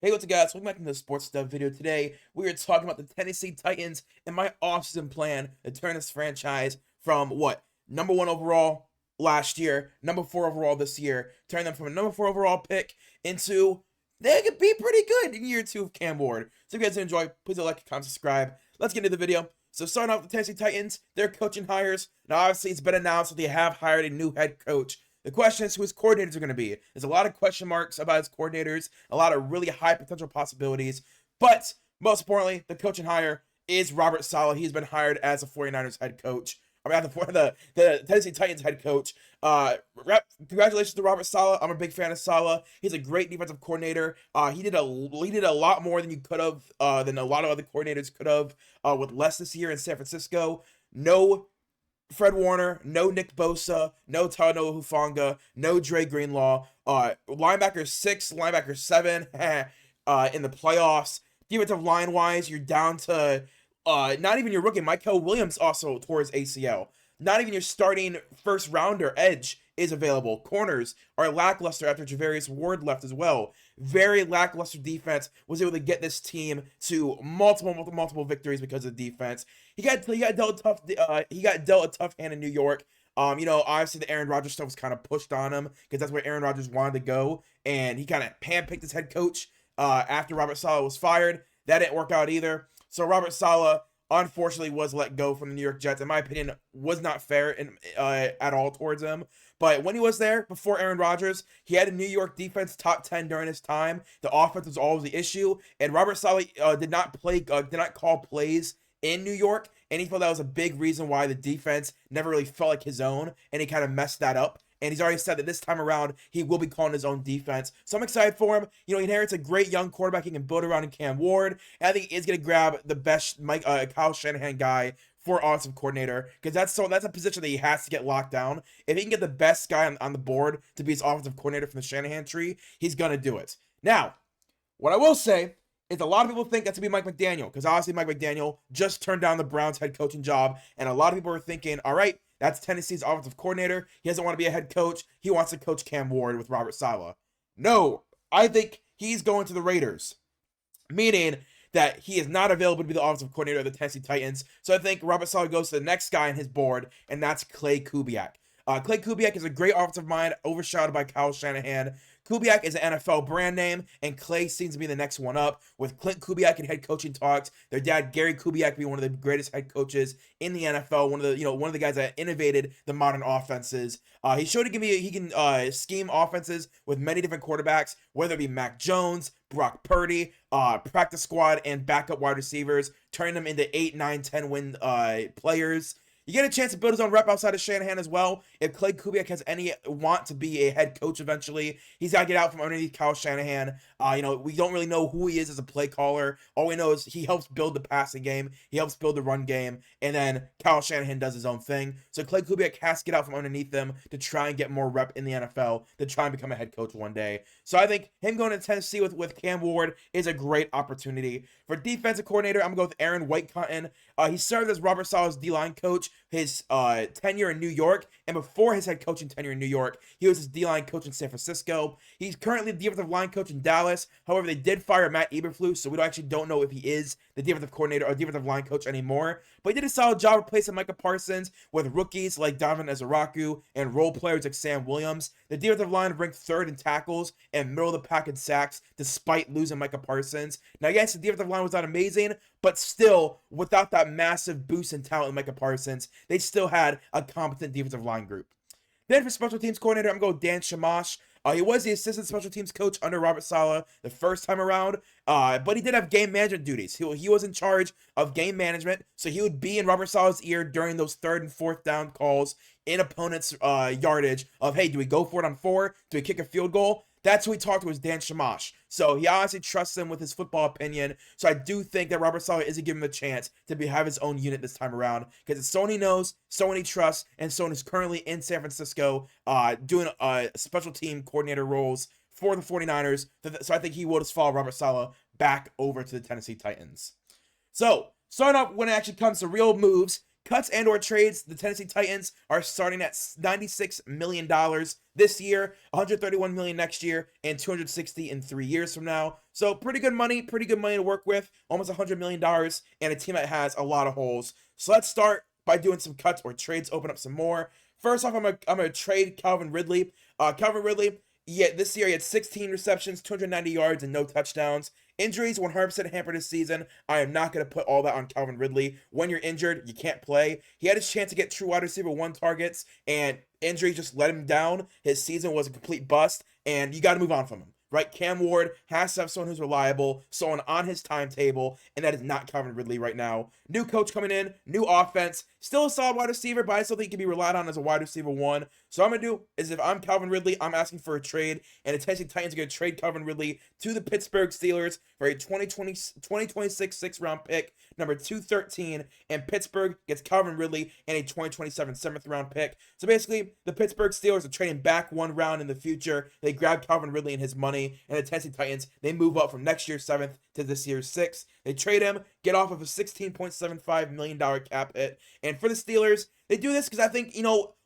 Hey, what's up, guys? Welcome back to the Sports Stuff video. Today, we are talking about the Tennessee Titans and my offseason plan to turn this franchise from what? Number one overall last year, number four overall this year, turn them from a number four overall pick into they could be pretty good in year two of Cam Ward. So if you guys enjoy, please like, comment, subscribe. Let's get into the video. So starting off with the Tennessee Titans, their coaching hires. Now, obviously, it's been announced that they have hired a new head coach. The question is who his coordinators are going to be. There's a lot of question marks about his coordinators, a lot of really high potential possibilities. But most importantly, the coaching hire is Robert Saleh. He's been hired as the 49ers head coach. The Tennessee Titans head coach. Congratulations to Robert Saleh. I'm a big fan of Saleh. He's a great defensive coordinator. He did a lot more than you could have, than a lot of other coordinators could have, with less this year in San Francisco. No Fred Warner, no Nick Bosa, no Talanoa Hufanga, no Dre Greenlaw. Linebacker 6, linebacker 7 in the playoffs. Defensive line wise, you're down to not even your rookie, Michael Williams, also towards ACL. Not even your starting first rounder edge is available. Corners are lackluster after Javarius Ward left as well. Very lackluster defense. Was able to get this team to multiple victories because of defense. He got dealt a tough hand in New York. Obviously the Aaron Rodgers stuff was kind of pushed on him because that's where Aaron Rodgers wanted to go, and he kind of handpicked his head coach after Robert Saleh was fired. That didn't work out either. So Robert Saleh, unfortunately, was let go from the New York Jets. In my opinion, was not fair at all towards him. But when he was there before Aaron Rodgers, he had a New York defense top 10 during his time. The offense was always the issue, and Robert Saleh did not call plays in New York, and he felt that was a big reason why the defense never really felt like his own, and he kind of messed that up. And he's already said that this time around, he will be calling his own defense. So I'm excited for him. He inherits a great young quarterback he can build around in Cam Ward. And I think he is going to grab the best Kyle Shanahan guy for offensive coordinator, because that's a position that he has to get locked down. If he can get the best guy on the board to be his offensive coordinator from the Shanahan tree, he's going to do it. Now, what I will say is a lot of people think that's going to be Mike McDaniel, because obviously Mike McDaniel just turned down the Browns head coaching job, and a lot of people are thinking, all right, that's Tennessee's offensive coordinator. He doesn't want to be a head coach. He wants to coach Cam Ward with Robert Saleh. No, I think he's going to the Raiders, meaning that he is not available to be the offensive coordinator of the Tennessee Titans. So I think Robert Saleh goes to the next guy on his board, and that's Clay Kubiak. Clay Kubiak is a great offensive mind, overshadowed by Kyle Shanahan. Kubiak is an NFL brand name, and Clay seems to be the next one up. With Clint Kubiak in head coaching talks, their dad Gary Kubiak being one of the greatest head coaches in the NFL, one of the guys that innovated the modern offenses. He showed he can scheme offenses with many different quarterbacks, whether it be Mac Jones, Brock Purdy, practice squad, and backup wide receivers, turning them into 8, 9, 10 win players. You get a chance to build his own rep outside of Shanahan as well. If Clay Kubiak has any want to be a head coach eventually, he's got to get out from underneath Kyle Shanahan. We don't really know who he is as a play caller. All we know is he helps build the passing game, he helps build the run game, and then Kyle Shanahan does his own thing. So Clay Kubiak has to get out from underneath them to try and get more rep in the NFL, to try and become a head coach one day. So I think him going to Tennessee with Cam Ward is a great opportunity. For defensive coordinator, I'm going to go with Aaron Whitecotton. He served as Robert Saleh's D-line coach his tenure in New York, and before his head coaching tenure in New York, he was his D-line coach in San Francisco. He's currently the defensive line coach in Dallas. However, they did fire Matt Eberflus, so we don't know if he is the defensive coordinator or defensive line coach anymore. But he did a solid job replacing Micah Parsons with rookies like Donovan Ezaraku and role players like Sam Williams. The defensive line ranked third in tackles and middle of the pack in sacks, despite losing Micah Parsons. Now, yes, the defensive line was not amazing, but still, without that massive boost in talent in Micah Parsons, they still had a competent defensive line group. Then for special teams coordinator, I'm going to go Dan Shamash. He was the assistant special teams coach under Robert Saleh the first time around, but he did have game management duties. He was in charge of game management, so he would be in Robert Saleh's ear during those third and fourth down calls in opponents' yardage of, hey, do we go for it on 4? Do we kick a field goal? That's who he talked to, was Dan Shamash. So he honestly trusts him with his football opinion. So I do think that Robert Saleh isn't giving him a chance to have his own unit this time around, because it's someone he knows, someone he trusts, and someone who's currently in San Francisco doing special team coordinator roles for the 49ers. So I think he will just follow Robert Saleh back over to the Tennessee Titans. So starting off when it actually comes to real moves, Cuts and or trades, the Tennessee Titans are starting at $96 million this year, $131 million next year, and $260 in 3 years from now. So pretty good money to work with, almost $100 million, and a team that has a lot of holes. So let's start by doing some cuts or trades, open up some more. First off, I'm gonna trade Calvin Ridley. Calvin Ridley, yeah, this year he had 16 receptions, 290 yards, and no touchdowns. Injuries 100% hampered his season. I am not going to put all that on Calvin Ridley. When you're injured, you can't play. He had his chance to get true wide receiver 1 targets, and injury just let him down. His season was a complete bust, and you got to move on from him. Right? Cam Ward has to have someone who's reliable, someone on his timetable, and that is not Calvin Ridley right now. New coach coming in, new offense, still a solid wide receiver, but I still think he can be relied on as a wide receiver 1. So what I'm going to do is if I'm Calvin Ridley, I'm asking for a trade, and the Tennessee Titans are going to trade Calvin Ridley to the Pittsburgh Steelers for a 2026 6th-round pick, number 213, and Pittsburgh gets Calvin Ridley and a 2027 7th-round pick. So basically, the Pittsburgh Steelers are trading back 1 round in the future. They grab Calvin Ridley and his money, and the Tennessee Titans, they move up from next year's 7th to this year's 6th. They trade him, get off of a $16.75 million cap hit. And for the Steelers, they do this because I think,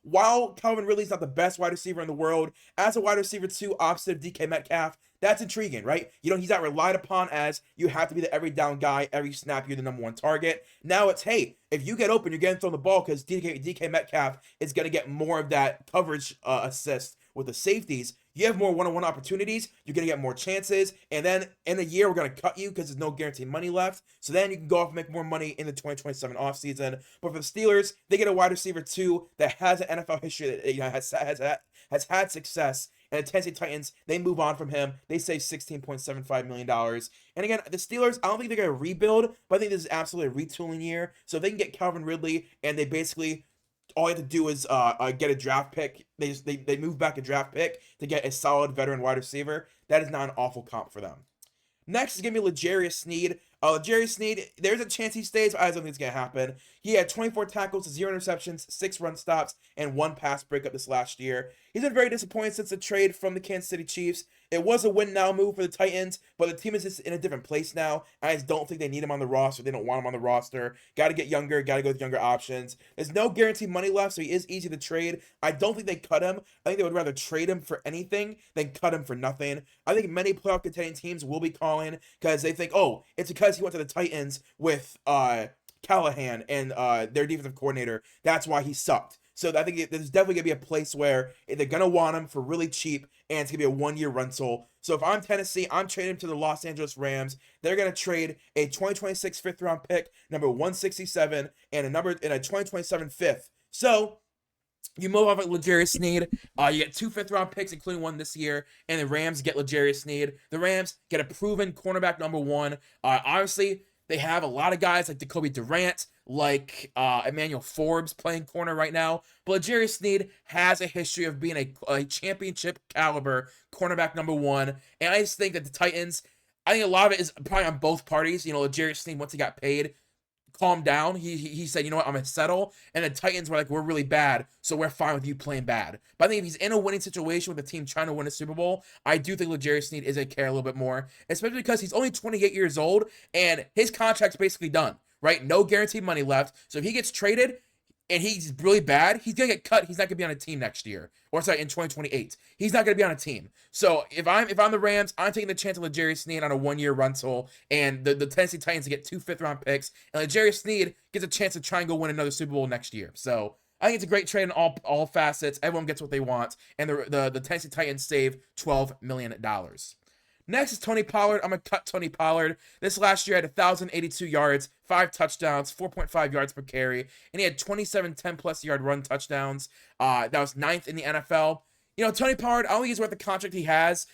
while Calvin Ridley's not the best wide receiver in the world, as a wide receiver 2 opposite of DK Metcalf, that's intriguing, right? He's not relied upon as you have to be the every down guy, every snap you're the number 1 target. Now it's, hey, if you get open, you're getting thrown the ball because DK Metcalf is going to get more of that coverage assist with the safeties. You have more one-on-one opportunities, you're going to get more chances, and then in a year, we're going to cut you because there's no guaranteed money left. So then you can go off and make more money in the 2027 offseason. But for the Steelers, they get a wide receiver 2 that has an NFL history that has had success. And the Tennessee Titans, they move on from him. They save $16.75 million. And again, the Steelers, I don't think they're going to rebuild, but I think this is absolutely a retooling year. So if they can get Calvin Ridley, and they basically, all you have to do is get a draft pick. They move back a draft pick to get a solid veteran wide receiver. That is not an awful comp for them. Next is going to be L'Jarius Sneed. L'Jarius Sneed, there's a chance he stays, but I don't think it's going to happen. He had 24 tackles, 0 interceptions, 6 run stops, and 1 pass breakup this last year. He's been very disappointed since the trade from the Kansas City Chiefs. It was a win-now move for the Titans, but the team is just in a different place now. I just don't think they need him on the roster. They don't want him on the roster. Got to get younger. Got to go with younger options. There's no guaranteed money left, so he is easy to trade. I don't think they cut him. I think they would rather trade him for anything than cut him for nothing. I think many playoff contending teams will be calling because they think, oh, it's because he went to the Titans with Callahan and their defensive coordinator. That's why he sucked. So I think there's definitely going to be a place where they're going to want him for really cheap, and it's going to be a 1-year rental. So if I'm Tennessee, I'm trading him to the Los Angeles Rams. They're going to trade a 2026 5th-round pick, number 167, and a 2027 5th. So you move on with L'Jarius Sneed. You get 2 5th-round picks, including 1 this year, and the Rams get L'Jarius Sneed. The Rams get a proven cornerback number 1. Obviously, they have a lot of guys like Jacoby Durant, like Emmanuel Forbes playing corner right now. But L'Jarius Sneed has a history of being a championship caliber cornerback number 1. And I just think that the Titans, I think a lot of it is probably on both parties. L'Jarius Sneed, once he got paid, calmed down. He said, you know what, I'm going to settle. And the Titans were like, we're really bad, so we're fine with you playing bad. But I think if he's in a winning situation with a team trying to win a Super Bowl, I do think L'Jarius Sneed is going to care a little bit more, especially because he's only 28 years old, and his contract's basically done, right? No guaranteed money left. So if he gets traded and he's really bad, he's going to get cut. He's not going to be on a team next year. Or sorry, in 2028. He's not going to be on a team. So if I'm the Rams, I'm taking the chance of L'Jarius Sneed on a 1-year rental, and the Tennessee Titans to get 2 5th-round picks, and L'Jarius Sneed gets a chance to try and go win another Super Bowl next year. So I think it's a great trade in all facets. Everyone gets what they want, and the Tennessee Titans save $12 million. Next is Tony Pollard. I'm going to cut Tony Pollard. This last year had 1,082 yards, 5 touchdowns, 4.5 yards per carry, and he had 27 10-plus yard run touchdowns. That was 9th in the NFL. Tony Pollard, I don't think he's worth the contract he has.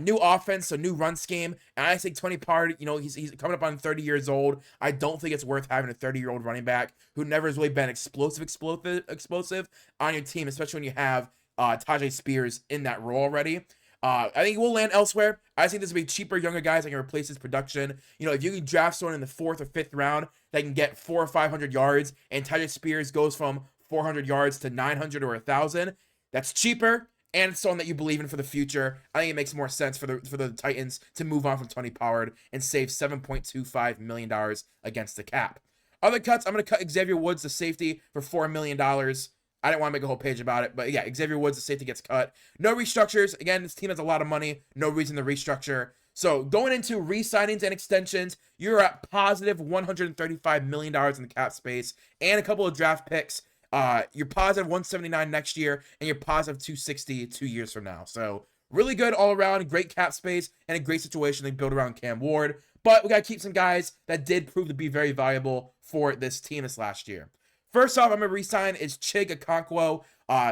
New offense, so new run scheme. And I think Tony Pollard, he's coming up on 30 years old. I don't think it's worth having a 30-year-old running back who never has really been explosive on your team, especially when you have Tajay Spears in that role already. I think he will land elsewhere. I think this will be cheaper, younger guys that can replace his production. If you can draft someone in the 4th or 5th round that can get 400 or 500 yards, and Tajay Spears goes from 400 yards to 900 or 1,000, that's cheaper, and it's someone that you believe in for the future. I think it makes more sense for the Titans to move on from Tony Pollard and save $7.25 million against the cap. Other cuts, I'm going to cut Xavier Woods, the safety, for $4 million. I didn't want to make a whole page about it, but yeah, Xavier Woods, the safety, gets cut. No restructures. Again, this team has a lot of money. No reason to restructure. So going into re-signings and extensions, you're at positive $135 million in the cap space and a couple of draft picks. You're positive 179 next year, and you're positive 260 2 years from now. So really good all around, great cap space, and a great situation they build around Cam Ward. But we got to keep some guys that did prove to be very valuable for this team this last year. First off, I'm going to re-sign is Chig Okonkwo.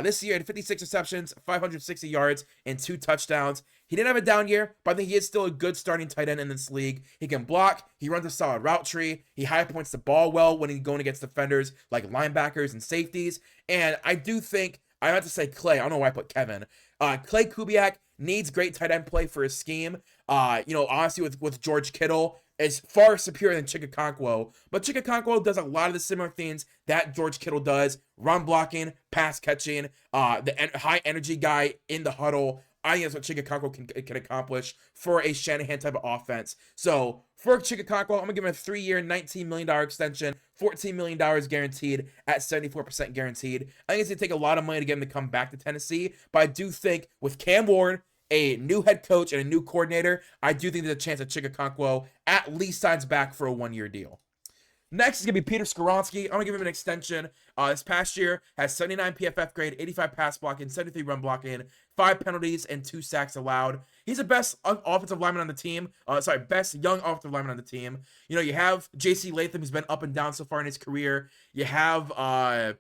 This year, he had 56 receptions, 560 yards, and 2 touchdowns. He didn't have a down year, but I think he is still a good starting tight end in this league. He can block. He runs a solid route tree. He high points the ball well when he's going against defenders like linebackers and safeties. And I do think, I have to say Clay. I don't know why I put Kevin. Clay Kubiak needs great tight end play for his scheme. Honestly, with George Kittle, is far superior than Chig Okonkwo. But Chig Okonkwo does a lot of the similar things that George Kittle does. Run blocking, pass catching, the high energy guy in the huddle. I think that's what Chig Okonkwo can accomplish for a Shanahan type of offense. So for Chig Okonkwo, I'm going to give him a 3-year, $19 million extension, $14 million guaranteed at 74% guaranteed. I think it's going to take a lot of money to get him to come back to Tennessee. But I do think with Cam Ward, a new head coach, and a new coordinator, I do think there's a chance that Chig Okonkwo at least signs back for a 1-year deal. Next is going to be Peter Skoronski. I'm going to give him an extension. This past year has 79 PFF grade, 85 pass blocking, 73 run blocking, 5 penalties, and 2 sacks allowed. He's the best offensive lineman on the team. Best young offensive lineman on the team. You have J.C. Latham, who's been up and down so far in his career. You have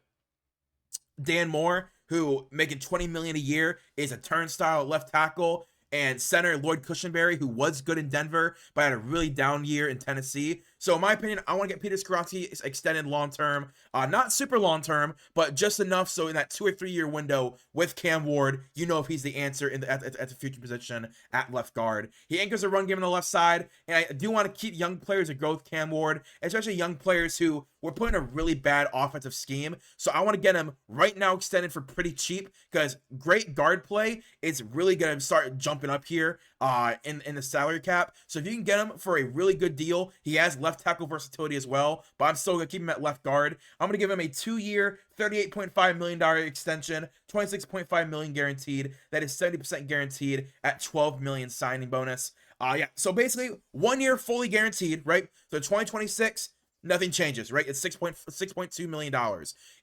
Dan Moore, who making $20 million a year, is a turnstile at left tackle. And center Lloyd Cushenberry, who was good in Denver, but had a really down year in Tennessee. So in my opinion, I want to get Peter Skoronski extended long-term. Not super long-term, but just enough so in that 2 or 3 year window with Cam Ward, if he's the answer at the future position at left guard. He anchors a run game on the left side, and I do want to keep young players that grow with Cam Ward, especially young players who were put in a really bad offensive scheme. So I want to get him right now extended for pretty cheap, because great guard play is really going to start jumping up here in the salary cap. So if you can get him for a really good deal, he has left tackle versatility as well, but I'm still going to keep him at left guard. I'm going to give him a 2-year, $38.5 million extension, $26.5 million guaranteed. That is 70% guaranteed at $12 million signing bonus. So basically 1 year fully guaranteed, right? So 2026, nothing changes, right? It's $6.2 million.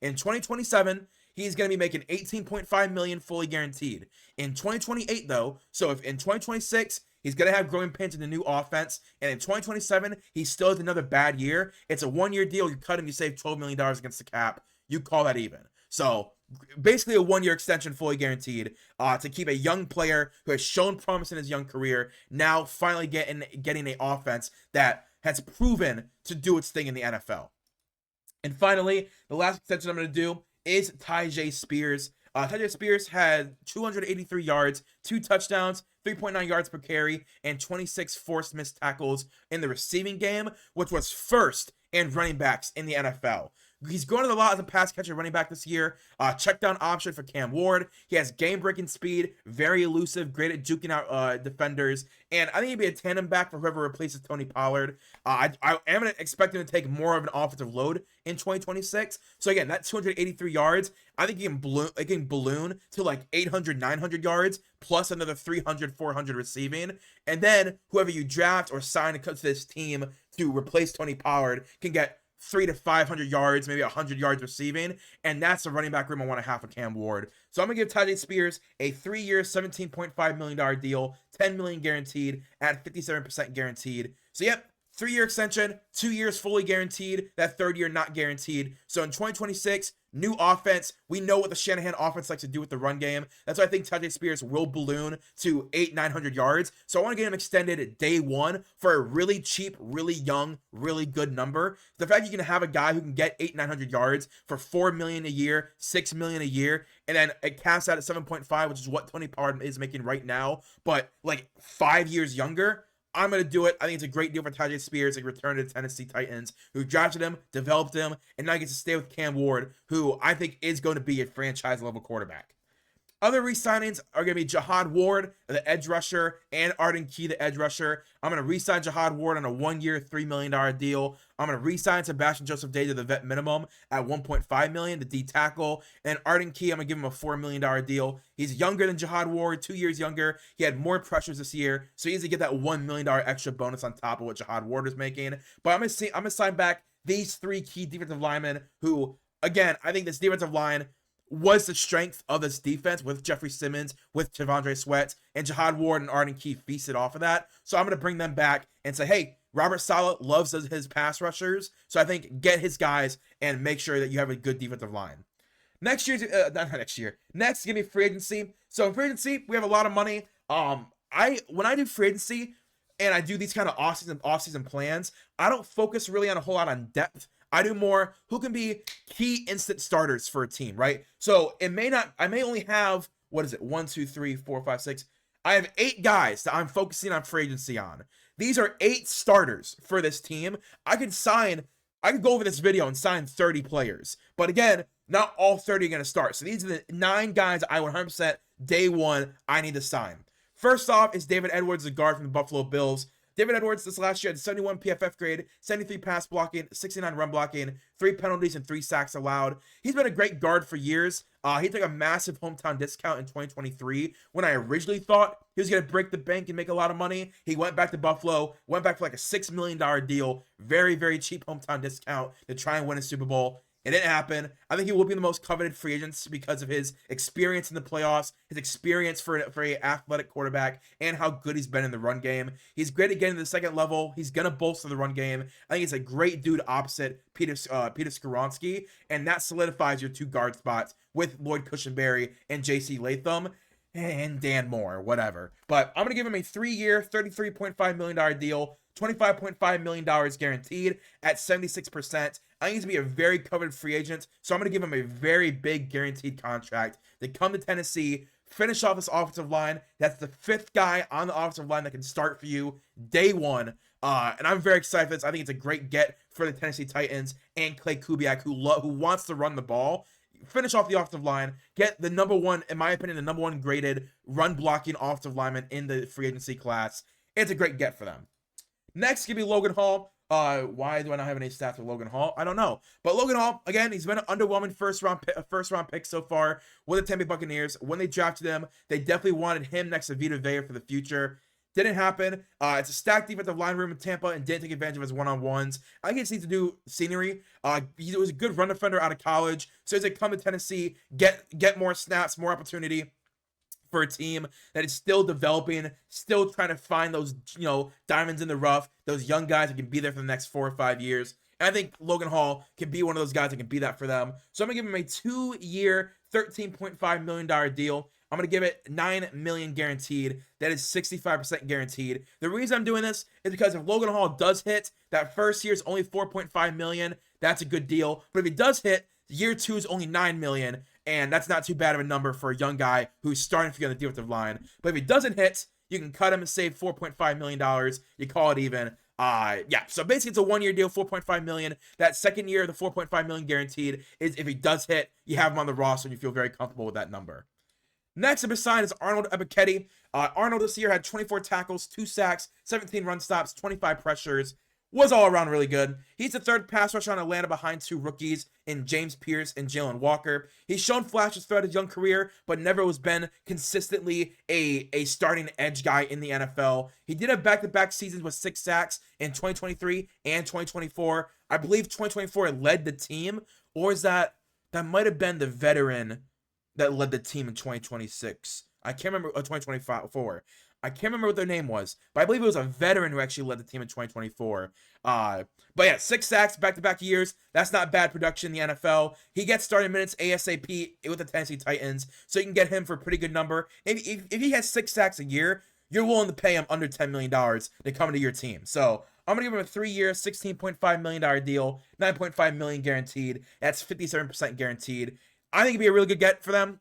In 2027, he's going to be making $18.5 million fully guaranteed. In 2028, though, so if in 2026, he's going to have growing pains in the new offense, and in 2027, he still has another bad year. It's a 1-year deal. You cut him, you save $12 million against the cap. You call that even. So basically a 1-year extension fully guaranteed to keep a young player who has shown promise in his young career now finally getting an offense that has proven to do its thing in the NFL. And finally, the last extension I'm going to do is Tyjae Spears. Tyjae Spears had 283 yards, 2 touchdowns, 3.9 yards per carry, and 26 forced missed tackles in the receiving game, which was first in running backs in the NFL. He's grown a lot as a pass catcher running back this year. Check down option for Cam Ward. He has game-breaking speed, very elusive, great at juking out defenders, and I think he'd be a tandem back for whoever replaces Tony Pollard. I am expecting him to take more of an offensive load in 2026. So again, that 283 yards, I think he can balloon to like 800, 900 yards, plus another 300, 400 receiving. And then whoever you draft or sign to come to this team to replace Tony Pollard can get 300 to 500 yards, maybe 100 yards receiving, and that's the running back room I want to have for Cam Ward. So I'm going to give Tyjae Spears a 3-year, $17.5 million deal, $10 million guaranteed at 57% guaranteed. So yep, 3-year extension, 2 years fully guaranteed, that 3rd year not guaranteed. So in 2026, new offense. We know what the Shanahan offense likes to do with the run game. That's why I think Tyjae Spears will balloon to 800-900 yards. So I want to get him extended at day 1 for a really cheap, really young, really good number. The fact you can have a guy who can get 800-900 yards for $4 million a year, $6 million a year, and then it caps out at 7.5, which is what Tony Pollard is making right now, but like 5 years younger. I'm going to do it. I think it's a great deal for Tyjae Spears, like return to the Tennessee Titans, who drafted him, developed him, and now gets to stay with Cam Ward, who I think is going to be a franchise-level quarterback. Other re-signings are going to be Jihad Ward, the edge rusher, and Arden Key, the edge rusher. I'm going to re-sign Jihad Ward on a 1-year, $3 million deal. I'm going to re-sign Sebastian Joseph Day to the vet minimum at $1.5 million, the D tackle. And Arden Key, I'm going to give him a $4 million deal. He's younger than Jihad Ward, 2 years younger. He had more pressures this year, so he needs to get that $1 million extra bonus on top of what Jihad Ward is making. But I'm going to sign back these 3 key defensive linemen who, again, I think this defensive line was the strength of this defense with Jeffrey Simmons, with T'Vondre Sweat, and Jihad Ward and Arden Key feasted off of that. So I'm going to bring them back and say, hey, Robert Saleh loves his pass rushers. So I think get his guys and make sure that you have a good defensive line. Next year, next, give me free agency. So in free agency, we have a lot of money. When I do free agency and I do these kind of off-season plans, I don't focus really on a whole lot on depth. I do more who can be key instant starters for a team, right? So I may only have, 1, 2, 3, 4, 5, 6. I have 8 guys that I'm focusing on free agency on. These are 8 starters for this team. I could go over this video and sign 30 players. But again, not all 30 are going to start. So these are the 9 guys I 100% day one I need to sign. First off is David Edwards, the guard from the Buffalo Bills. David Edwards this last year had 71 PFF grade, 73 pass blocking, 69 run blocking, 3 penalties, and 3 sacks allowed. He's been a great guard for years. He took a massive hometown discount in 2023 when I originally thought he was going to break the bank and make a lot of money. He went back to Buffalo, went back for like a $6 million deal, very, very cheap hometown discount to try and win a Super Bowl. It didn't happen. I think he will be the most coveted free agent because of his experience in the playoffs, his experience for an athletic quarterback, and how good he's been in the run game. He's great at getting to the second level. He's going to bolster the run game. I think he's a great dude opposite Peter Skoronski, and that solidifies your 2 guard spots with Lloyd Cushenberry and J.C. Latham and Dan Moore, whatever. But I'm going to give him a 3-year, $33.5 million deal, $25.5 million guaranteed at 76%. I think he's going to be a very coveted free agent, so I'm going to give him a very big guaranteed contract to come to Tennessee, finish off this offensive line. That's the 5th guy on the offensive line that can start for you day one. And I'm very excited for this. I think it's a great get for the Tennessee Titans and Clay Kubiak, who wants to run the ball. Finish off the offensive line, get the number 1, in my opinion, the number 1 graded run blocking offensive lineman in the free agency class. It's a great get for them. Next, give me Logan Hall. Why do I not have any stats with Logan Hall? I don't know. But Logan Hall, again, he's been an underwhelming first round pick so far with the Tampa Bay Buccaneers. When they drafted him, they definitely wanted him next to Vita Vea for the future. Didn't happen. It's a stacked defensive line room in Tampa and didn't take advantage of his one-on-ones. I think he just needs to do scenery. He was a good run defender out of college. So he's going to come to Tennessee, get more snaps, more opportunity for a team that is still developing, still trying to find those, diamonds in the rough, those young guys that can be there for the next 4 or 5 years. And I think Logan Hall can be one of those guys that can be that for them. So I'm going to give him a 2-year, $13.5 million deal. I'm going to give it $9 million guaranteed. That is 65% guaranteed. The reason I'm doing this is because if Logan Hall does hit, that first year is only $4.5 million. That's a good deal. But if he does hit, year 2 is only $9 million. And that's not too bad of a number for a young guy who's starting to get on the defensive line. But if he doesn't hit, you can cut him and save $4.5 million. You call it even. So basically it's a 1-year deal, $4.5 million. That second year, the $4.5 million guaranteed is if he does hit, you have him on the roster and you feel very comfortable with that number. Next up his sign is Arnold Ebiketie. Arnold this year had 24 tackles, 2 sacks, 17 run stops, 25 pressures. Was all around really good. He's the 3rd pass rusher on Atlanta behind 2 rookies in James Pierce and Jalen Walker. He's shown flashes throughout his young career, but never has been consistently a starting edge guy in the NFL. He did have back-to-back seasons with 6 sacks in 2023 and 2024. I believe 2024 led the team, or is that might have been the veteran that led the team in 2026. I can't remember, 2024. I can't remember what their name was, but I believe it was a veteran who actually led the team in 2024. But yeah, 6 sacks back-to-back years. That's not bad production in the NFL. He gets starting minutes ASAP with the Tennessee Titans, so you can get him for a pretty good number. If he has 6 sacks a year, you're willing to pay him under $10 million to come into your team. So I'm going to give him a 3-year, $16.5 million deal, $9.5 million guaranteed. That's 57% guaranteed. I think it'd be a really good get for them.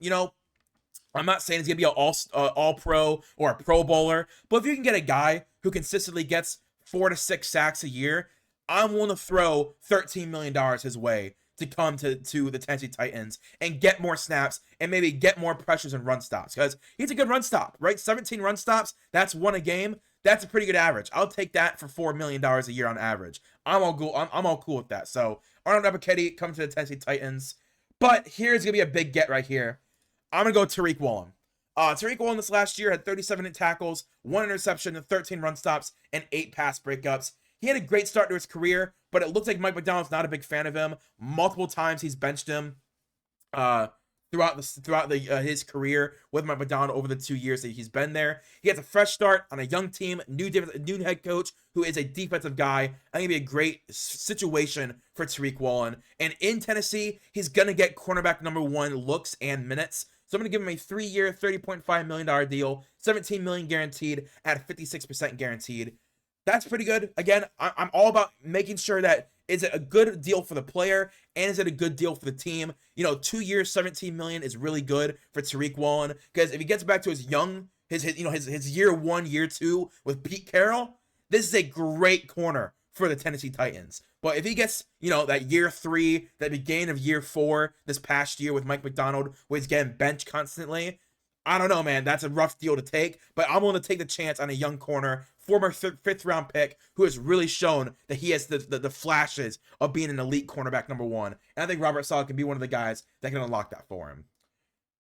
I'm not saying he's going to be an all-pro or a pro bowler, but if you can get a guy who consistently gets 4 to 6 sacks a year, I'm willing to throw $13 million his way to come to the Tennessee Titans and get more snaps and maybe get more pressures and run stops, because he's a good run stop, right? 17 run stops, that's one a game. That's a pretty good average. I'll take that for $4 million a year on average. I'm all cool with that. So Arnold Ebiketie comes to the Tennessee Titans. But here's going to be a big get right here. I'm going to go Tariq Woolen. Tariq Woolen this last year had 37 tackles, 1 interception, 13 run stops, and 8 pass breakups. He had a great start to his career, but it looks like Mike Macdonald's not a big fan of him. Multiple times he's benched him throughout his career with Mike Macdonald over the 2 years that he's been there. He has a fresh start on a young team, new head coach who is a defensive guy. I think it'd be a great situation for Tariq Woolen. And in Tennessee, he's going to get cornerback number 1 looks and minutes. So I'm going to give him a 3-year, $30.5 million deal, $17 million guaranteed at 56% guaranteed. That's pretty good. Again, I'm all about making sure that is it a good deal for the player and is it a good deal for the team? 2 years, $17 million is really good for Tariq Woolen, because if he gets back to his year 1, year 2 with Pete Carroll, this is a great corner for the Tennessee Titans. But if he gets, that year 3, that beginning of year 4 this past year with Mike Macdonald, where he's getting benched constantly, I don't know, man. That's a rough deal to take, but I'm willing to take the chance on a young corner, former 5th round pick, who has really shown that he has the flashes of being an elite cornerback number 1. And I think Robert Saleh can be one of the guys that can unlock that for him.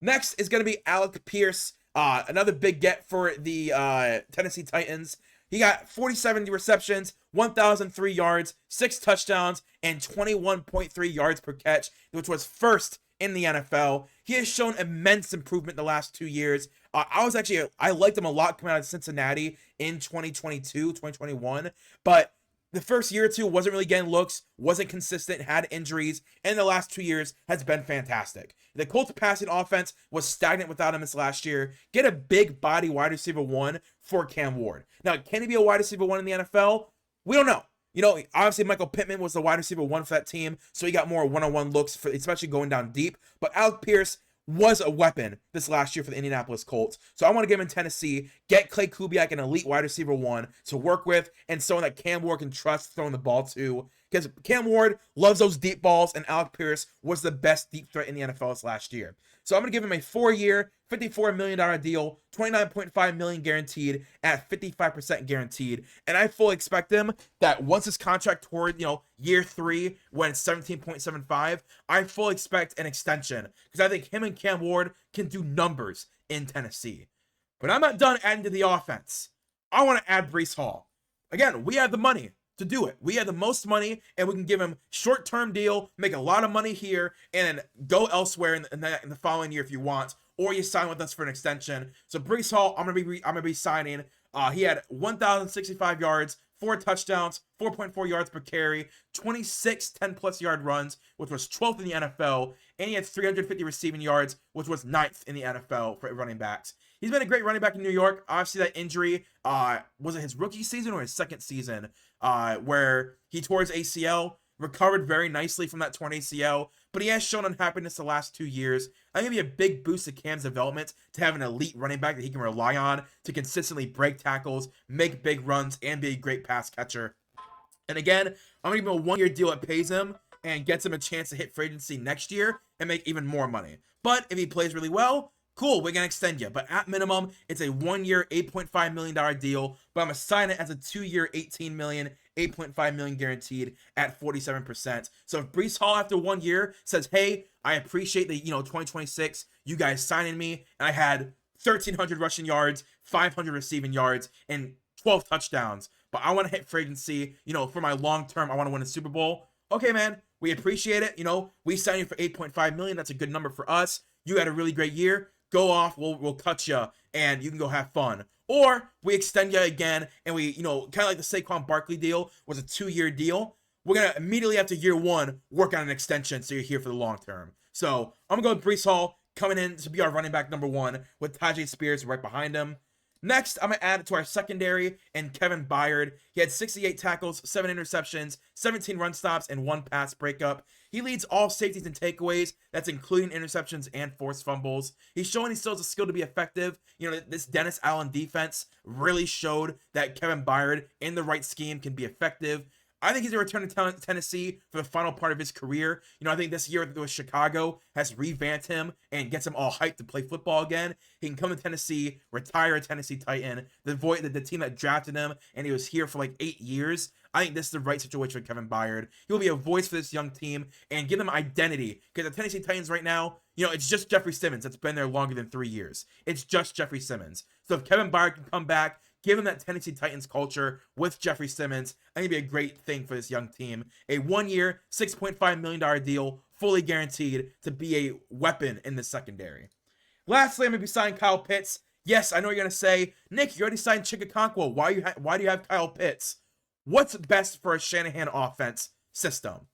Next is going to be Alec Pierce, another big get for the Tennessee Titans. He got 47 receptions, 1,003 yards, 6 touchdowns, and 21.3 yards per catch, which was first in the NFL. He has shown immense improvement the last 2 years. I liked him a lot coming out of Cincinnati in 2022, 2021, but the first year or two wasn't really getting looks, wasn't consistent, had injuries, and the last 2 years has been fantastic. The Colts passing offense was stagnant without him this last year. Get a big body wide receiver 1 for Cam Ward. Now, can he be a wide receiver 1 in the NFL? We don't know. Obviously Michael Pittman was the wide receiver 1 for that team, so he got more one-on-one looks, for especially going down deep. But Alec Pierce was a weapon this last year for the Indianapolis Colts. So I want to give him in Tennessee, get Clay Kubiak, an elite wide receiver 1 to work with, and someone that Cam Ward can trust throwing the ball to. Because Cam Ward loves those deep balls, and Alec Pierce was the best deep threat in the NFL this last year. So I'm going to give him a 4-year, $54 million deal, $29.5 million guaranteed at 55% guaranteed. And I fully expect him that once his contract toward, year 3, when it's 17.75, I fully expect an extension, because I think him and Cam Ward can do numbers in Tennessee. But I'm not done adding to the offense. I want to add Breece Hall. Again, we have the money to do it. We have the most money, and we can give him short-term deal, make a lot of money here, and then go elsewhere in the following year if you want, or you sign with us for an extension. So Breece Hall, I'm gonna be signing. He had 1,065 yards, 4 touchdowns, 4.4 yards per carry, 26 10-plus yard runs, which was 12th in the NFL, and he had 350 receiving yards, which was 9th in the NFL for running backs. He's been a great running back in New York. Obviously, that injury, was it his rookie season or his second season, where he tore his ACL, recovered very nicely from that torn ACL, but he has shown unhappiness the last 2 years. I think it'd be a big boost to Cam's development to have an elite running back that he can rely on to consistently break tackles, make big runs, and be a great pass catcher. And again, I'm going to give him a 1-year deal that pays him and gets him a chance to hit free agency next year and make even more money. But if he plays really well, cool, we're going to extend you. But at minimum, it's a 1-year, $8.5 million deal. But I'm going to sign it as a 2-year, $18 million, $8.5 million guaranteed at 47%. So if Breece Hall after 1 year says, hey, I appreciate the 2026, you guys signing me, and I had 1,300 rushing yards, 500 receiving yards, and 12 touchdowns, but I want to hit free agency, for my long term, I want to win a Super Bowl. Okay, man, we appreciate it. We signed you for $8.5 million. That's a good number for us. You had a really great year. Go off, we'll cut you, and you can go have fun. Or we extend you again, and we, kind of like the Saquon Barkley deal was a 2-year deal. We're going to immediately after year 1 work on an extension so you're here for the long term. So I'm going to go with Breece Hall coming in to be our running back number 1 with Tajay Spears right behind him. Next, I'm going to add it to our secondary and Kevin Byard. He had 68 tackles, 7 interceptions, 17 run stops, and 1 pass breakup. He leads all safeties and takeaways. That's including interceptions and forced fumbles. He's showing he still has a skill to be effective. This Dennis Allen defense really showed that Kevin Byard in the right scheme can be effective. I think he's a return to Tennessee for the final part of his career. You know, I think this year with Chicago has revamped him and gets him all hyped to play football again. He can come to Tennessee, retire a Tennessee Titan, the team that drafted him, and he was here for like 8 years. I think this is the right situation for Kevin Byard. He will be a voice for this young team and give them identity. Because the Tennessee Titans right now, you know, it's just Jeffrey Simmons that's been there longer than 3 years. It's just Jeffrey Simmons. So if Kevin Byard can come back, give him that Tennessee Titans culture with Jeffrey Simmons, I think it'd be a great thing for this young team. A 1-year, $6.5 million deal, fully guaranteed to be a weapon in the secondary. Lastly, I'm going to be signing Kyle Pitts. Yes, I know you're going to say, Nick, you already signed Chigakonkwo. Why do you have Kyle Pitts? What's best for a Shanahan offense system?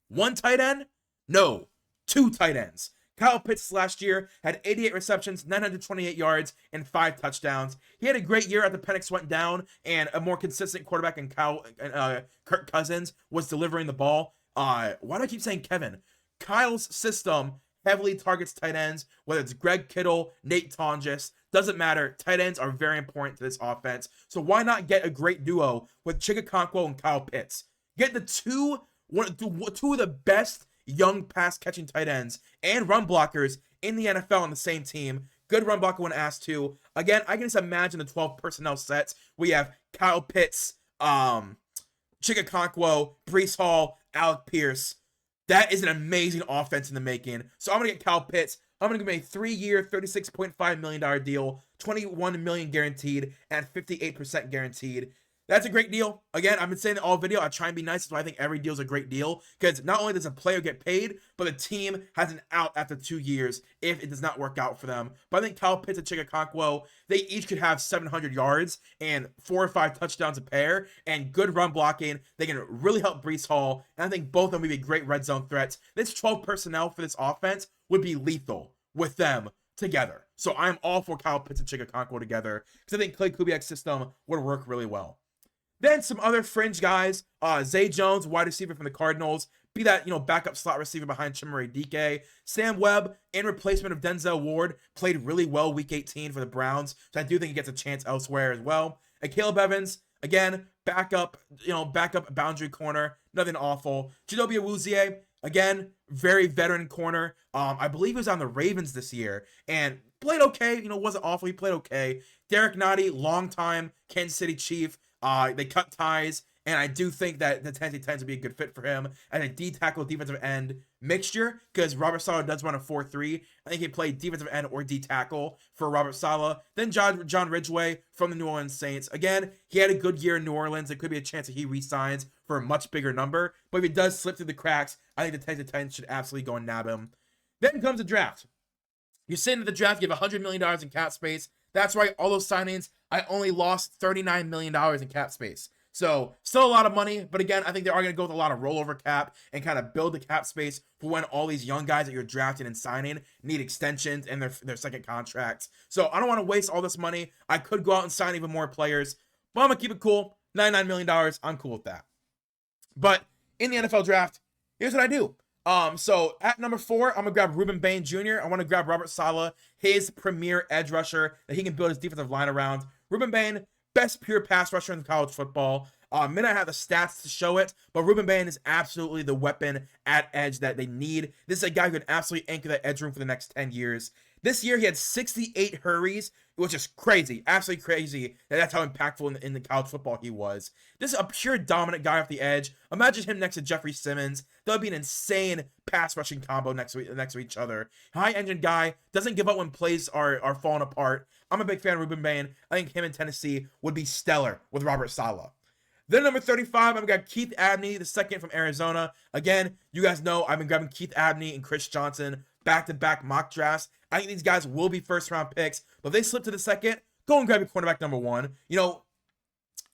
1 tight end? No, 2 tight ends. Kyle Pitts last year had 88 receptions, 928 yards, and 5 touchdowns. He had a great year after Penix went down, and a more consistent quarterback in Kirk Cousins was delivering the ball. Why do I keep saying Kevin? Kyle's system heavily targets tight ends, whether it's Greg Kittle, Nate Tonjes, doesn't matter. Tight ends are very important to this offense. So why not get a great duo with Chigakonkwo and Kyle Pitts? Get the two of the best young pass-catching tight ends and run blockers in the NFL on the same team. Good run blocker when asked to. Again, I can just imagine the 12 personnel sets. We have Kyle Pitts, Chigakonkwo, Breece Hall, Alec Pierce. That is an amazing offense in the making. So I'm going to get Kyle Pitts. I'm going to give him a 3-year, $36.5 million deal, $21 million guaranteed, and 58% guaranteed. That's a great deal. Again, I've been saying it all video. I try and be nice. That's why I think every deal is a great deal. Because not only does a player get paid, but the team has an out after 2 years if it does not work out for them. But I think Kyle Pitts and Chigakonkwo, they each could have 700 yards and 4 or 5 touchdowns a pair and good run blocking. They can really help Breece Hall. And I think both of them would be great red zone threats. This 12 personnel for this offense would be lethal with them together. So I'm all for Kyle Pitts and Chigakonkwo together because I think Clay Kubiak's system would work really well. Then some other fringe guys, Zay Jones, wide receiver from the Cardinals, be that, you know, backup slot receiver behind Chimere Dike. Sam Webb, in replacement of Denzel Ward, played really well week 18 for the Browns, so I do think he gets a chance elsewhere as well. And Caleb Evans, again, backup boundary corner, nothing awful. Chidobe Awuzie, again, very veteran corner. I believe he was on the Ravens this year and played okay, you know, wasn't awful, he played okay. Derek Nottie, longtime Kansas City Chief. They cut ties, and I do think that the Tennessee Titans would be a good fit for him as a D-tackle, defensive end mixture, because Robert Saleh does run a 4-3. I think he'd play defensive end or D-tackle for Robert Saleh. Then John Ridgeway from the New Orleans Saints. Again, he had a good year in New Orleans. There could be a chance that he re-signs for a much bigger number, but if he does slip through the cracks, I think the Tennessee Titans should absolutely go and nab him. Then comes the draft. You're sitting at the draft, you have $100 million in cap space. That's right, all those signings, I only lost $39 million in cap space. So, still a lot of money, but again, I think they are going to go with a lot of rollover cap and kind of build the cap space for when all these young guys that you're drafting and signing need extensions and their second contracts. So, I don't want to waste all this money. I could go out and sign even more players, but I'm going to keep it cool. $99 million, I'm cool with that. But in the NFL draft, here's what I do. So at number 4, I'm gonna grab Ruben Bain Jr. I want to grab Robert Saleh, his premier edge rusher that he can build his defensive line around. Ruben Bain, best pure pass rusher in college football. May not have the stats to show it, but Ruben Bain is absolutely the weapon at edge that they need. This is a guy who can absolutely anchor that edge room for the next 10 years. This year, he had 68 hurries, which is crazy, absolutely crazy. That's how impactful in the college football he was. This is a pure dominant guy off the edge. Imagine him next to Jeffrey Simmons. That would be an insane pass rushing combo next to each other. High engine guy, doesn't give up when plays are falling apart. I'm a big fan of Ruben Bain. I think him in Tennessee would be stellar with Robert Saleh. Then number 35, I've got Keith Abney, the second from Arizona. Again, you guys know I've been grabbing Keith Abney and Chris Johnson back-to-back mock drafts. I think these guys will be first-round picks, but if they slip to the second, go and grab your cornerback number 1. You know,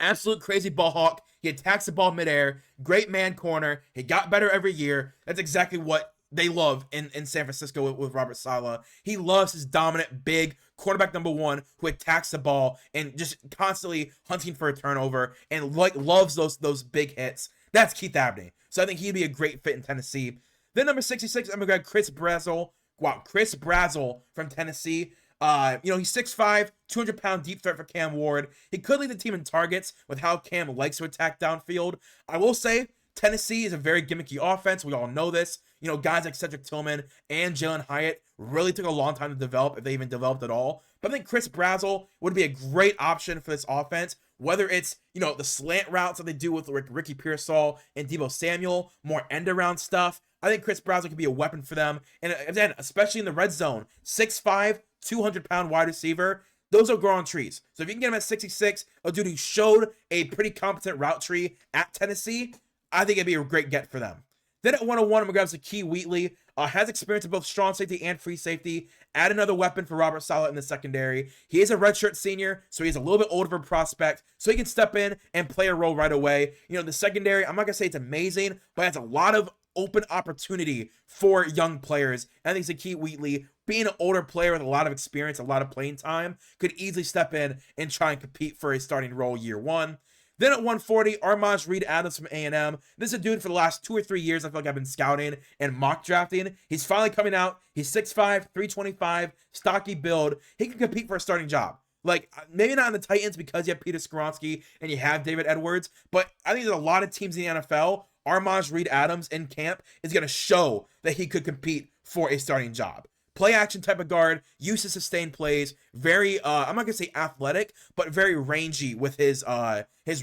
absolute crazy ball hawk. He attacks the ball midair. Great man corner. He got better every year. That's exactly what they love in San Francisco with Robert Saleh. He loves his dominant, big quarterback number 1 who attacks the ball and just constantly hunting for a turnover and loves those big hits. That's Keith Abney. So I think he'd be a great fit in Tennessee. Then number 66, I'm going to grab Chris Brazzell. Wow, Chris Brazzell from Tennessee. He's 6'5", 200-pound deep threat for Cam Ward. He could lead the team in targets with how Cam likes to attack downfield. I will say, Tennessee is a very gimmicky offense. We all know this. Guys like Cedric Tillman and Jalen Hyatt really took a long time to develop, if they even developed at all. But I think Chris Brazzell would be a great option for this offense, whether it's, the slant routes that they do with Ricky Pearsall and Deebo Samuel, more end-around stuff. I think Chris Brazzell could be a weapon for them. And again, especially in the red zone, 6'5", 200-pound wide receiver, those are growing trees. So if you can get him at 66, a dude who showed a pretty competent route tree at Tennessee, I think it'd be a great get for them. Then at 101, I'm going to grab Zakee Wheatley. Has experience in both strong safety and free safety. Add another weapon for Robert Saleh in the secondary. He is a redshirt senior, so he's a little bit older of a prospect, so he can step in and play a role right away. The secondary, I'm not going to say it's amazing, but it has a lot of open opportunity for young players. And I think Zakee Wheatley, being an older player with a lot of experience, a lot of playing time, could easily step in and try and compete for a starting role year one. Then at 140, Armaj Reed Adams from A&M. This is a dude for the last 2 or 3 years I feel like I've been scouting and mock drafting. He's finally coming out. He's 6'5", 325, stocky build. He can compete for a starting job. Like, maybe not in the Titans because you have Peter Skoronski and you have David Edwards, but I think there's a lot of teams in the NFL. Armaj Reed Adams in camp is going to show that he could compete for a starting job. Play action type of guard, used to sustain plays, very I'm not gonna say athletic, but very rangy with his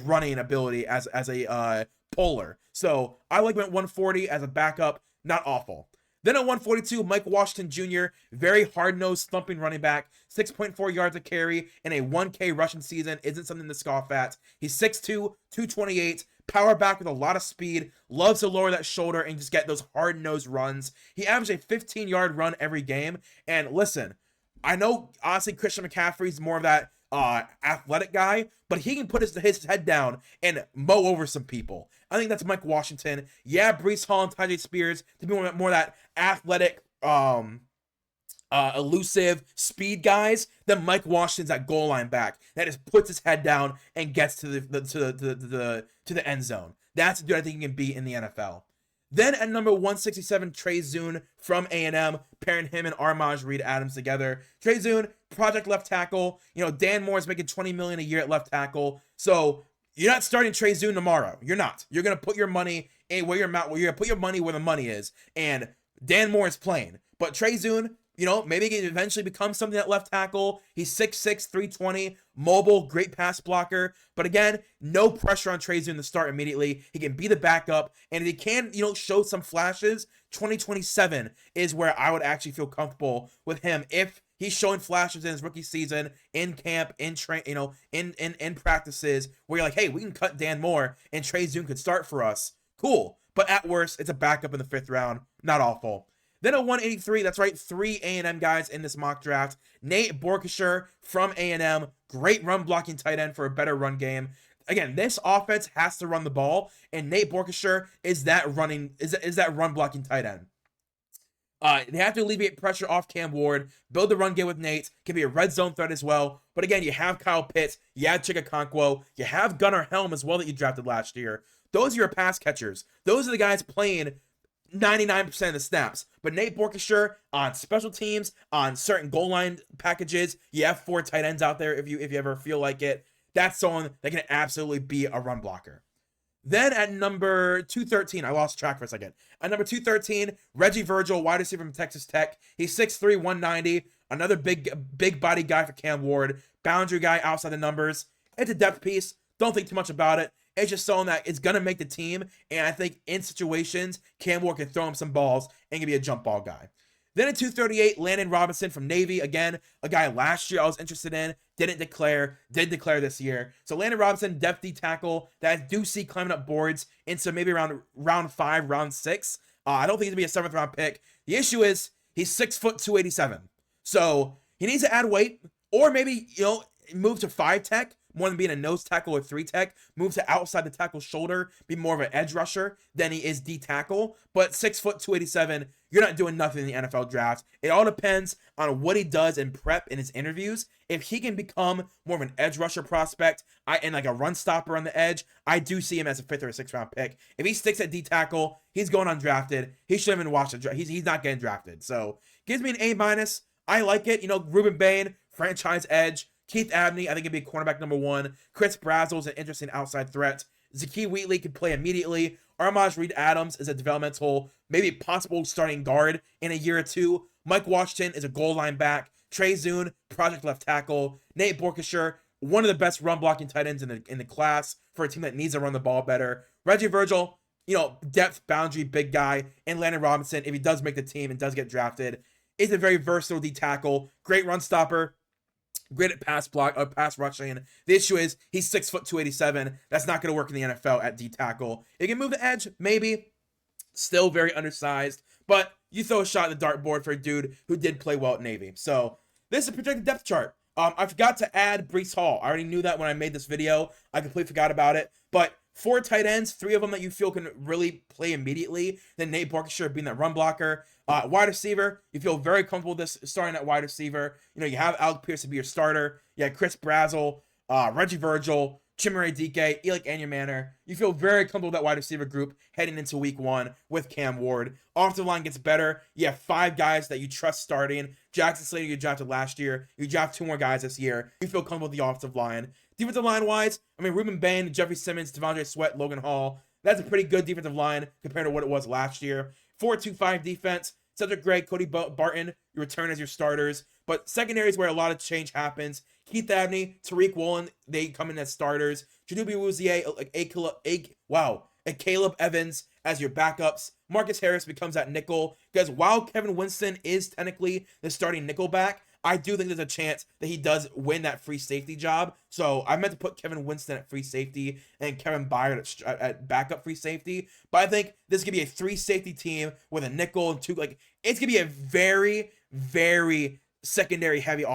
running ability as a puller. So I like him at 140 as a backup, not awful. Then at 142, Mike Washington Jr., very hard-nosed, thumping running back, 6.4 yards a carry, and a 1K rushing season isn't something to scoff at. He's 6'2", 228, power back with a lot of speed, loves to lower that shoulder and just get those hard-nosed runs. He averaged a 15-yard run every game. And listen, I know, honestly, Christian McCaffrey's more of that athletic guy, but he can put his head down and mow over some people. I think that's Mike Washington. Yeah, Breece Hall and Tyjae Spears to be more that athletic, elusive speed guys. Then Mike Washington's that goal line back that just puts his head down and gets to the end zone. That's a dude I think he can be in the NFL. Then at number 167, Trey Zune from A&M, pairing him and Armaj Reed Adams together. Trey Zune, project left tackle. Dan Moore's making $20 million a year at left tackle. So you're not starting Trey Zune tomorrow. You're not. You're going to put your money where your mouth, you're going to put your money where the money is. And Dan Moore is playing. But Trey Zune, maybe he can eventually become something at left tackle. He's 6'6", 320, mobile, great pass blocker. But again, no pressure on Trey Zune to start immediately. He can be the backup. And if he can, show some flashes, 2027 is where I would actually feel comfortable with him. If he's showing flashes in his rookie season, in camp, in in practices, where you're like, hey, we can cut Dan Moore and Trey Zune could start for us. Cool. But at worst, it's a backup in the 5th round. Not awful. Then at 183, that's right, 3 A&M guys in this mock draft. Nate Borkshire from A&M, great run blocking tight end for a better run game. Again, this offense has to run the ball, and Nate Borkshire is that run blocking tight end. They have to alleviate pressure off Cam Ward, build the run game with Nate, can be a red zone threat as well. But again, you have Kyle Pitts, you have Chika Okonkwo, you have Gunnar Helm as well that you drafted last year. Those are your pass catchers. Those are the guys playing 99% of the snaps. But Nate Borkshire on special teams, on certain goal line packages, you have 4 tight ends out there if you ever feel like it. That's someone that can absolutely be a run blocker. Then at number 213, I lost track for a second. At number 213, Reggie Virgil, wide receiver from Texas Tech. He's 6'3", 190. Another big body guy for Cam Ward. Boundary guy outside the numbers. It's a depth piece. Don't think too much about it. It's just someone that is going to make the team. And I think in situations, Cam Ward can throw him some balls and can be a jump ball guy. Then at 238, Landon Robinson from Navy. Again, a guy last year I was interested in. Did declare this year. So Landon Robinson, depth D tackle that I do see climbing up boards into maybe around round 5, round 6. I don't think he's going to be a 7th round pick. The issue is he's 6 foot 287. So he needs to add weight or maybe, move to 5 tech more than being a nose tackle or 3 tech. Move to outside the tackle shoulder, be more of an edge rusher than he is D tackle. But 6 foot 287, you're not doing nothing in the NFL draft. It all depends on what he does in prep in his interviews. If he can become more of an edge rusher prospect and like a run stopper on the edge, I do see him as a 5th or a 6th round pick. If he sticks at D tackle, he's going undrafted. He shouldn't even watch the draft. He's not getting drafted. So gives me an A-. I like it. You know, Ruben Bain, franchise edge. Keith Abney, I think, could be cornerback number 1. Chris Brazzell is an interesting outside threat. Zakee Wheatley could play immediately. Armaj Reed Adams is a developmental, maybe possible starting guard in a year or two. Mike Washington is a goal line back. Trey Zune, project left tackle. Nate Borkshire, one of the best run blocking tight ends in the class for a team that needs to run the ball better. Reggie Virgil, you know, depth boundary big guy. And Landon Robinson, if he does make the team and does get drafted, is a very versatile D tackle, great run stopper, great at pass rushing. The issue is he's 6 foot 287. That's not going to work in the NFL at D tackle. He can move the edge, maybe. Still very undersized, but you throw a shot at the dartboard for a dude who did play well at Navy. So this is a projected depth chart. I forgot to add Breece Hall. I already knew that when I made this video. I completely forgot about it. But 4 tight ends, 3 of them that you feel can really play immediately. Then Nate Borkshire being that run blocker. Wide receiver, you feel very comfortable with this starting at wide receiver. You know, you have Alec Pierce to be your starter. You have Chris Brazzell, Reggie Virgil, Chimere Dike, Elick Anyamanor. You feel very comfortable with that wide receiver group heading into week 1 with Cam Ward. Offensive line gets better. You have 5 guys that you trust starting. Jackson Slater, you drafted last year. You draft 2 more guys this year. You feel comfortable with the offensive line. Defensive line wise, I mean, Ruben Bain, Jeffrey Simmons, Devondre Sweat, Logan Hall. That's a pretty good defensive line compared to what it was last year. 4-2-5 defense. Cedric Gray, Cody Barton, you return as your starters. But secondary is where a lot of change happens. Keith Abney, Tariq Woolen, they come in as starters. Jadubi Wuzier, and Caleb Evans as your backups. Marcus Harris becomes that nickel. Because while Kevin Winston is technically the starting nickel back, I do think there's a chance that he does win that free safety job. So I meant to put Kevin Winston at free safety and Kevin Byard at backup free safety. But I think this could be a 3 safety team with a nickel and 2. Like, it's going to be a very, very secondary heavy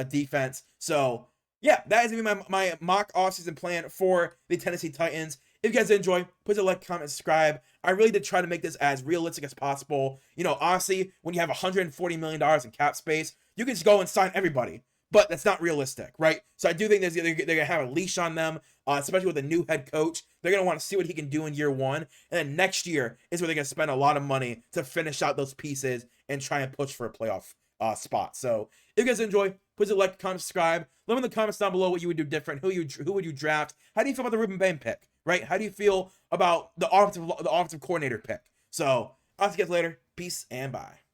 defense. So yeah, that is going to be my mock offseason plan for the Tennessee Titans. If you guys enjoy, put a like, comment, subscribe. I really did try to make this as realistic as possible. You know, honestly, when you have $140 million in cap space, you can just go and sign everybody. But that's not realistic, right? So I do think they're going to have a leash on them, especially with a new head coach. They're going to want to see what he can do in year 1. And then next year is where they're going to spend a lot of money to finish out those pieces and try and push for a playoff spot. So if you guys enjoy, please like, comment, subscribe. Let me know in the comments down below what you would do different. Who would you draft? How do you feel about the Ruben Bain pick? Right? How do you feel about the offensive coordinator pick? So I'll see you guys later. Peace and bye.